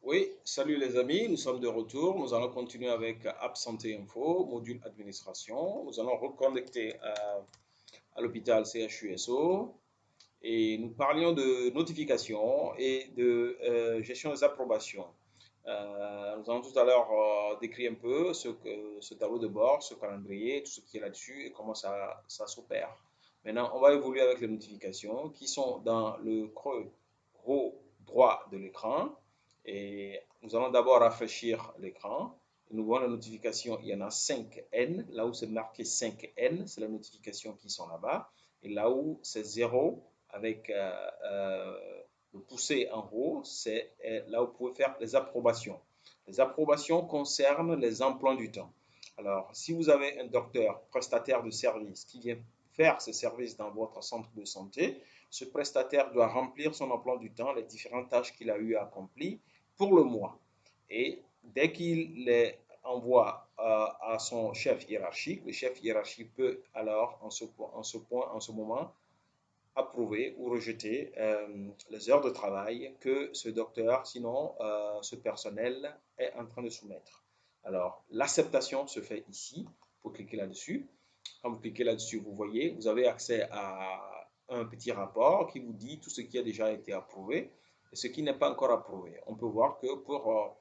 Oui, salut les amis, nous sommes de retour. Nous allons continuer avec Absenté Info, module administration. Nous allons reconnecter à l'hôpital CHUSO et nous parlions de notification et de gestion des approbations. Nous allons tout à l'heure décrire un peu ce tableau de bord, ce calendrier, tout ce qui est là-dessus et comment ça s'opère. Maintenant, on va évoluer avec les notifications qui sont dans le creux haut droit de l'écran. Et nous allons d'abord rafraîchir l'écran. Nous voyons la notification, il y en a 5N. Là où c'est marqué 5N, c'est la notification qui sont là-bas. Et là où c'est 0 avec le poussé en haut, c'est là où vous pouvez faire les approbations. Les approbations concernent les emplois du temps. Alors, si vous avez un docteur prestataire de service qui vient faire ce service dans votre centre de santé, ce prestataire doit remplir son emploi du temps, les différentes tâches qu'il a eu à accomplir pour le mois. Et dès qu'il les envoie à son chef hiérarchique, le chef hiérarchique peut alors, en ce moment, approuver ou rejeter les heures de travail que ce docteur, sinon ce personnel, est en train de soumettre. Alors, l'acceptation se fait ici. Vous cliquez là-dessus. Quand vous cliquez là-dessus, vous voyez, vous avez accès à un petit rapport qui vous dit tout ce qui a déjà été approuvé et ce qui n'est pas encore approuvé. On peut voir que pour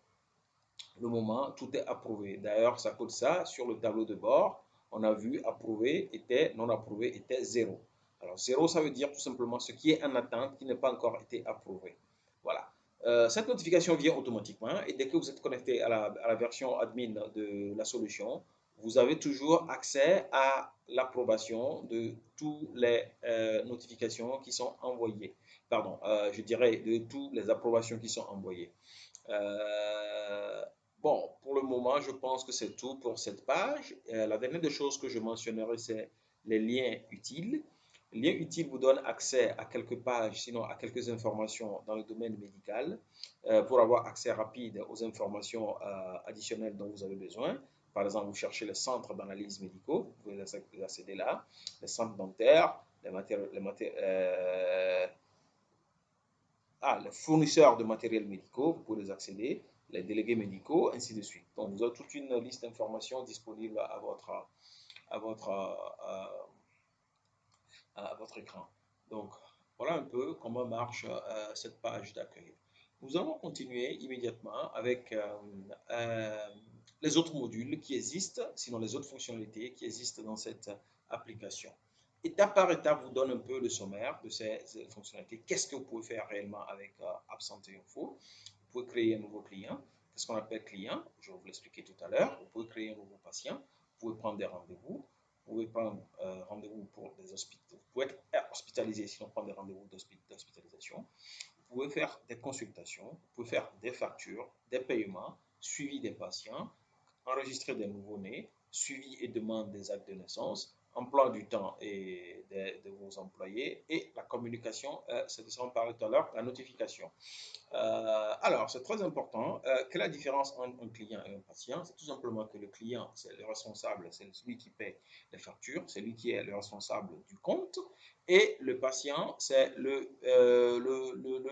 le moment, tout est approuvé. D'ailleurs, ça coûte ça sur le tableau de bord. On a vu approuvé était, non approuvé était 0. Alors 0, ça veut dire tout simplement ce qui est en attente, qui n'a pas encore été approuvé. Voilà. Cette notification vient automatiquement et dès que vous êtes connecté à la version admin de la solution, vous avez toujours accès à l'approbation de toutes les notifications qui sont envoyées. Pardon, je dirais de toutes les approbations qui sont envoyées. Bon, pour le moment, je pense que c'est tout pour cette page. La dernière des choses que je mentionnerai, c'est les liens utiles. Les liens utiles vous donnent accès à quelques pages, sinon à quelques informations dans le domaine médical, pour avoir accès rapide aux informations additionnelles dont vous avez besoin. Par exemple, vous cherchez les centres d'analyse médicaux, vous pouvez accéder là, les centres dentaires, les fournisseurs de matériels médicaux, vous pouvez les accéder, les délégués médicaux, ainsi de suite. Donc, vous avez toute une liste d'informations disponible à votre, à votre écran. Donc, voilà un peu comment marche cette page d'accueil. Nous allons continuer immédiatement avec les autres modules qui existent, sinon les autres fonctionnalités qui existent dans cette application. Étape par étape, vous donne un peu le sommaire de ces fonctionnalités. Qu'est-ce que vous pouvez faire réellement avec Absenté Info? Vous pouvez créer un nouveau client. Qu'est-ce qu'on appelle client? Je vais vous l'expliquer tout à l'heure. Vous pouvez créer un nouveau patient. Vous pouvez prendre des rendez-vous. Vous pouvez prendre rendez-vous pour des hospitaux. Vous pouvez être hospitalisé si on prend des rendez-vous d'hospitalisation. Vous pouvez faire des consultations. Vous pouvez faire des factures, des paiements, suivi des patients, enregistrer des nouveau-nés, suivi et demande des actes de naissance, emploi du temps et de vos employés et la communication, c'est de ça on parlait tout à l'heure, la notification. Alors, c'est très important. Quelle est la différence entre un client et un patient? C'est tout simplement que le client, c'est le responsable, c'est celui qui paie les factures, c'est lui qui est le responsable du compte. Et le patient, c'est le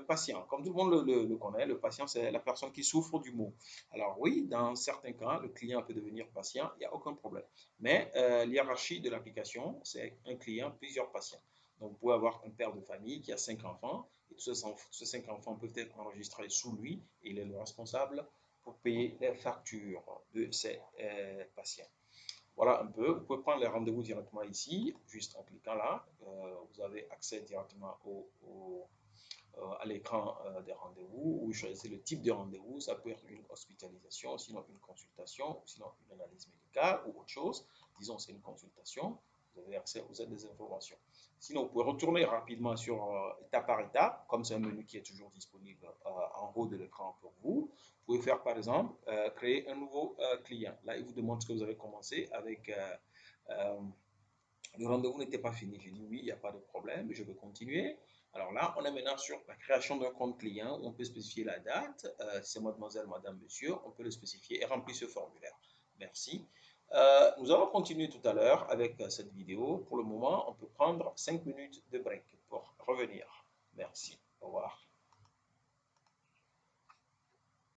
patient. Comme tout le monde le connaît, le patient, c'est la personne qui souffre du mot. Alors oui, dans certains cas, le client peut devenir patient, il n'y a aucun problème. Mais l'hiérarchie de l'application, c'est un client, plusieurs patients. Donc, vous pouvez avoir un père de famille qui a 5 enfants, et tous ces 5 enfants peuvent être enregistrés sous lui, et il est le responsable pour payer les factures de ces patients. Voilà un peu. Vous pouvez prendre les rendez-vous directement ici, juste en cliquant là. Vous avez accès directement à l'écran des rendez-vous, où vous choisissez le type de rendez-vous. Ça peut être une hospitalisation, sinon une consultation, sinon une analyse médicale ou autre chose. Disons c'est une consultation. Vous avez accès aux aides des informations. Sinon, vous pouvez retourner rapidement sur étape par étape, comme c'est un menu qui est toujours disponible en haut de l'écran pour vous. Vous pouvez faire, par exemple, créer un nouveau client. Là, il vous demande ce que vous avez commencé avec le rendez-vous n'était pas fini. J'ai dit oui, il n'y a pas de problème, je veux continuer. Alors là, on est maintenant sur la création d'un compte client où on peut spécifier la date. C'est mademoiselle, madame, monsieur. On peut le spécifier et remplir ce formulaire. Merci. Nous allons continuer tout à l'heure avec cette vidéo. Pour le moment, on peut prendre 5 minutes de break pour revenir. Merci. Au revoir.